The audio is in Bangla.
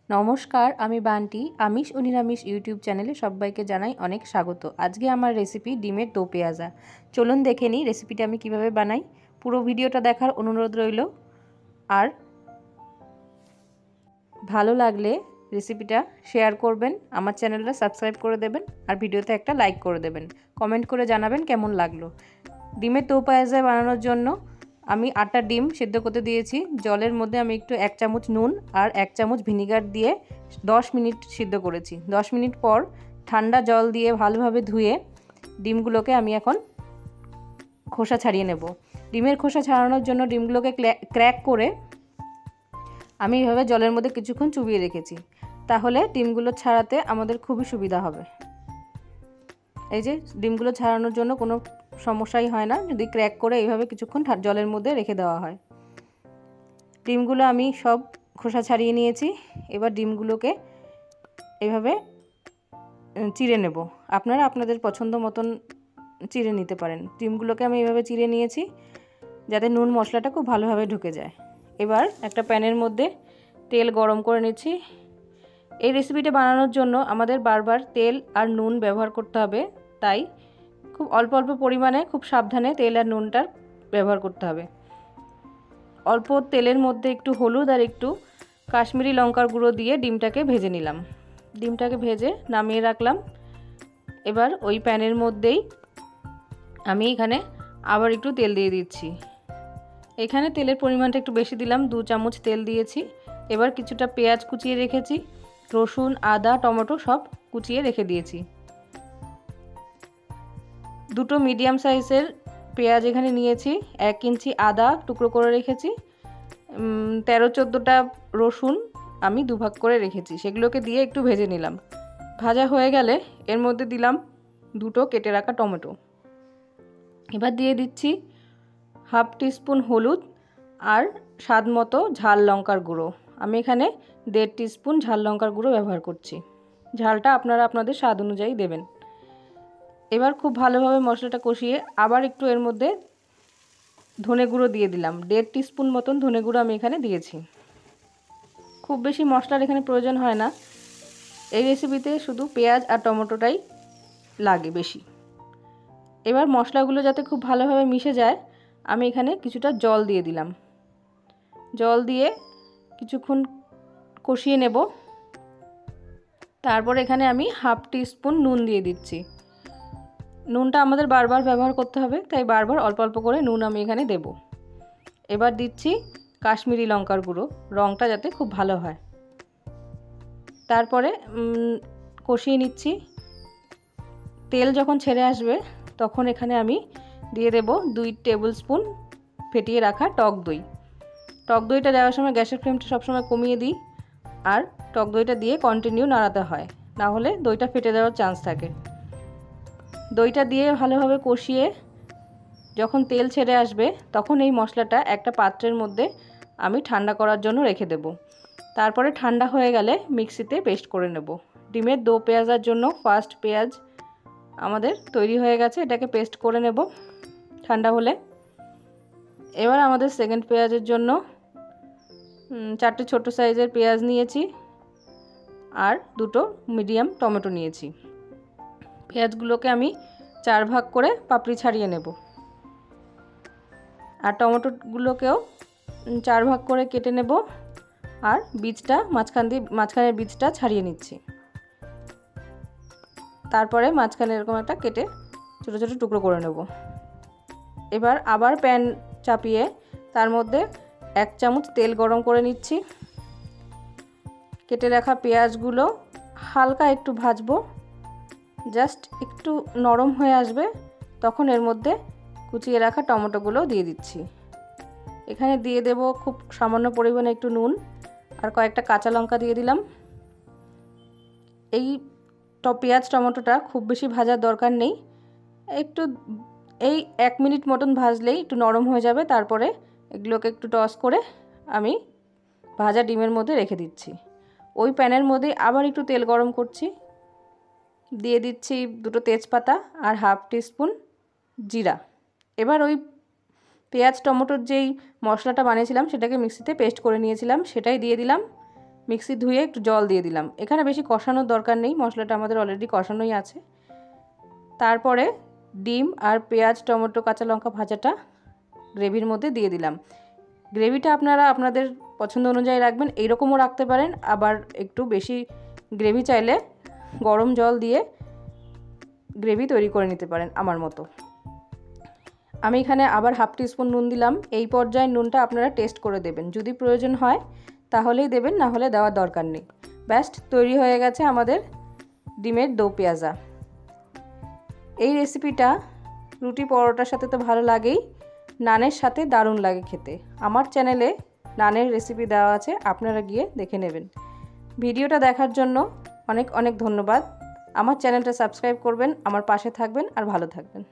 নমস্কার, আমি বান্টি। আমিষ ও নিরামিষ ইউটিউব চ্যানেলে সবাইকে জানাই অনেক স্বাগত। আজকে আমার রেসিপি ডিমের দো পেঁয়াজা। চলুন দেখে নিই রেসিপিটা আমি কিভাবে বানাই। পুরো ভিডিওটা দেখার অনুরোধ রইল। আর ভালো লাগলে রেসিপিটা শেয়ার করবেন, আমার চ্যানেলটা সাবস্ক্রাইব করে দেবেন আর ভিডিওতে একটা লাইক করে দেবেন। কমেন্ট করে জানাবেন কেমন লাগলো। ডিমের দো পেঁয়াজা বানানোর জন্য আমি 8টা ডিম সেদ্ধ করতে দিয়েছি। জলের মধ্যে আমি একটু 1 চামচ নুন আর 1 চামচ ভিনিগার দিয়ে 10 মিনিট সিদ্ধ করেছি। 10 মিনিট পর ঠান্ডা জল দিয়ে ভালোভাবে ধুয়ে ডিমগুলোকে আমি এখন খোসা ছাড়িয়ে নেব। ডিমের খোসা ছাড়ানোর জন্য ডিমগুলোকে ক্র্যাক করে আমি এইভাবে জলের মধ্যে কিছুক্ষণ চুবিয়ে রেখেছি, তাহলে ডিমগুলো ছাড়াতে আমাদের খুবই সুবিধা হবে। এই যে ডিমগুলো ছাড়ানোর জন্য কোনো সমস্যাই হয় না যদি ক্র্যাক করে এইভাবে কিছুক্ষণ জলের মধ্যে রেখে দেওয়া হয়। ডিমগুলো আমি সব খোসা ছাড়িয়ে নিয়েছি। এবার ডিমগুলোকে এইভাবে চিড়ে নেব। আপনারা আপনাদের পছন্দ মতন চিড়ে নিতে পারেন। ডিমগুলোকে আমি এইভাবে চিড়ে নিয়েছি যাতে নুন মশলাটা খুব ভালোভাবে ঢুকে যায়। এবার একটা প্যানের মধ্যে তেল গরম করে নিচ্ছি। এই রেসিপিটা বানানোর জন্য আমাদের বারবার তেল আর নুন ব্যবহার করতে হবে, তাই খুব অল্প অল্প পরিমাণে খুব সাবধানে তেল আর নুনটার ব্যবহার করতে হবে। অল্প তেলের মধ্যে একটু হলুদ আর একটু কাশ্মীরি লঙ্কার গুঁড়ো দিয়ে ডিমটাকে ভেজে নিলাম। ডিমটাকে ভেজে নামিয়ে রাখলাম। এবার ওই প্যানের মধ্যেই আমি এখানে আবার একটু তেল দিয়ে দিচ্ছি। এখানে তেলের পরিমাণটা একটু বেশি দিলাম, 2 চামচ তেল দিয়েছি। এবার কিছুটা পেঁয়াজ কুচিয়ে রেখেছি, রসুন, আদা, টমেটো সব কুচিয়ে রেখে দিয়েছি। 2টো মিডিয়াম সাইজের পেঁয়াজ এখানে নিয়েছি। 1 ইঞ্চি আদা টুকরো করে রেখেছি। 13-14টা রসুন আমি দুভাগ করে রেখেছি, সেগুলোকে দিয়ে একটু ভেজে নিলাম। ভাজা হয়ে গেলে এর মধ্যে দিলাম 2টো কেটে রাখা টমেটো। এবার দিয়ে দিচ্ছি 1/2 টিস্পুন হলুদ আর স্বাদ মতো ঝাল লঙ্কার গুঁড়ো। আমি এখানে 1.5 টিস্পুন ঝাল লঙ্কার গুঁড়ো ব্যবহার করছি। ঝালটা আপনারা আপনাদের স্বাদ অনুযায়ী দেবেন। এবার খুব ভালোভাবে মশলাটা কষিয়ে আবার একটু এর মধ্যে ধনে গুঁড়ো দিয়ে দিলাম। 1.5 টিস্পুন মতন ধনে গুঁড়ো আমি এখানে দিয়েছি। খুব বেশি মশলার এখানে প্রয়োজন হয় না। এই রেসিপিতে শুধু পেঁয়াজ আর টমেটোটাই লাগে বেশি। এবার মশলাগুলো যাতে খুব ভালোভাবে মিশে যায় আমি এখানে কিছুটা জল দিয়ে দিলাম। জল দিয়ে কিছুক্ষণ কষিয়ে নেব। তারপর এখানে আমি 1/2 টিস্পুন নুন দিয়ে দিচ্ছি। নুনটা আমাদের বারবার ব্যবহার করতে হবে, তাই বারবার অল্প অল্প করে নুন আমি এখানে দেব। এবার দিচ্ছি কাশ্মীরি লঙ্কার গুঁড়ো, রঙটা যাতে খুব ভালো হয়। তারপরে কষিয়ে নিচ্ছি। তেল যখন ছেড়ে আসবে তখন এখানে আমি দিয়ে দেব 2 টেবিল স্পুন ফেটিয়ে রাখা টক দই। টক দইটা দেওয়ার সময় গ্যাসের ফ্লেমটা সবসময় কমিয়ে দিই, আর টক দইটা দিয়ে কন্টিনিউ নাড়াতে হয়, না হলে দইটা ফেটে যাওয়ার চান্স থাকে। দইটা দিয়ে ভালোভাবে কষিয়ে যখন তেল ছেড়ে আসবে তখন এই মশলাটা একটা পাত্রের মধ্যে আমি ঠান্ডা করার জন্য রেখে দেব। তারপরে ঠান্ডা হয়ে গেলে মিক্সিতে পেস্ট করে নেব। ডিমের দো পেঁয়াজার জন্য ফার্স্ট পেঁয়াজ আমাদের তৈরি হয়ে গেছে, এটাকে পেস্ট করে নেব ঠান্ডা হলে। এবার আমাদের সেকেন্ড পেঁয়াজের জন্য 4টে ছোট সাইজের পেঁয়াজ নিয়েছি আর 2টো মিডিয়াম টমেটো নিয়েছি। পেঁয়াজগুলোকে আমি 4 ভাগ করে পাপড়ি ছাড়িয়ে নেব, আর টমেটোগুলোকেও 4 ভাগ করে কেটে নেব, আর বীজটা মাঝখানের বীজটা ছাড়িয়ে নিচ্ছি। তারপরে মাঝখানে এরকম একটা কেটে ছোট ছোট টুকরো করে নেব। এবার আবার প্যান চাপিয়ে তার মধ্যে 1 চামচ তেল গরম করে নিচ্ছি। কেটে রাখা পেঁয়াজগুলো হালকা একটু ভাজবো, জাস্ট একটু নরম হয়ে আসবে তখন এর মধ্যে কুচিয়ে রাখা টমেটোগুলো দিয়ে দিচ্ছি। এখানে দিয়ে দেব খুব সামান্য পরিমাণে একটু নুন আর কয়েকটা কাঁচা লঙ্কা দিয়ে দিলাম। এই পেঁয়াজ টমেটোটা খুব বেশি ভাজার দরকার নেই, একটু 1 মিনিট মতন ভাজলেই একটু নরম হয়ে যাবে। তারপরে এগুলোকে একটু টস করে আমি ভাজা ডিমের মধ্যে রেখে দিচ্ছি। ওই প্যানের মধ্যে আবার একটু তেল গরম করছি, দিয়ে দিচ্ছি 2টো তেজপাতা আর 1/2 টিস্পুন জিরা। এবার ওই পেঁয়াজ টমেটোর যেই মশলাটা বানিয়েছিলাম সেটাকে মিক্সিতে পেস্ট করে নিয়েছিলাম সেটাই দিয়ে দিলাম। মিক্সি ধুয়ে একটু জল দিয়ে দিলাম। এখানে বেশি কষানোর দরকার নেই, মশলাটা আমাদের অলরেডি কষানোই আছে। তারপরে ডিম আর পেঁয়াজ, টমেটো, কাঁচা লঙ্কা ভাজাটা গ্রেভির মধ্যে দিয়ে দিলাম। গ্রেভিটা আপনারা আপনাদের পছন্দ অনুযায়ী রাখবেন, এইরকমও রাখতে পারেন, আবার একটু বেশি গ্রেভি চাইলে গরম জল দিয়ে গ্রেভি তৈরি করে নিতে পারেন আমার মতো। আমি এখানে আবার হাফ টিস্পুন নুন দিলাম। এই পর্যায়ে নুনটা আপনারা টেস্ট করে দেবেন, যদি প্রয়োজন হয় তাহলেই দেবেন, না হলে দেওয়ার দরকার নেই। ব্যাস তৈরি হয়ে গেছে আমাদের ডিমের দো পেঁয়াজা। এই রেসিপিটা রুটি পরোটার সাথে তো ভালো লাগেই, নানের সাথে দারুণ লাগে খেতে। আমার চ্যানেলে নানের রেসিপি দেওয়া আছে, আপনারা গিয়ে দেখে নেবেন। ভিডিওটা দেখার জন্য অনেক অনেক ধন্যবাদ। আমার চ্যানেলটা সাবস্ক্রাইব করবেন, আমার পাশে থাকবেন আর ভালো থাকবেন।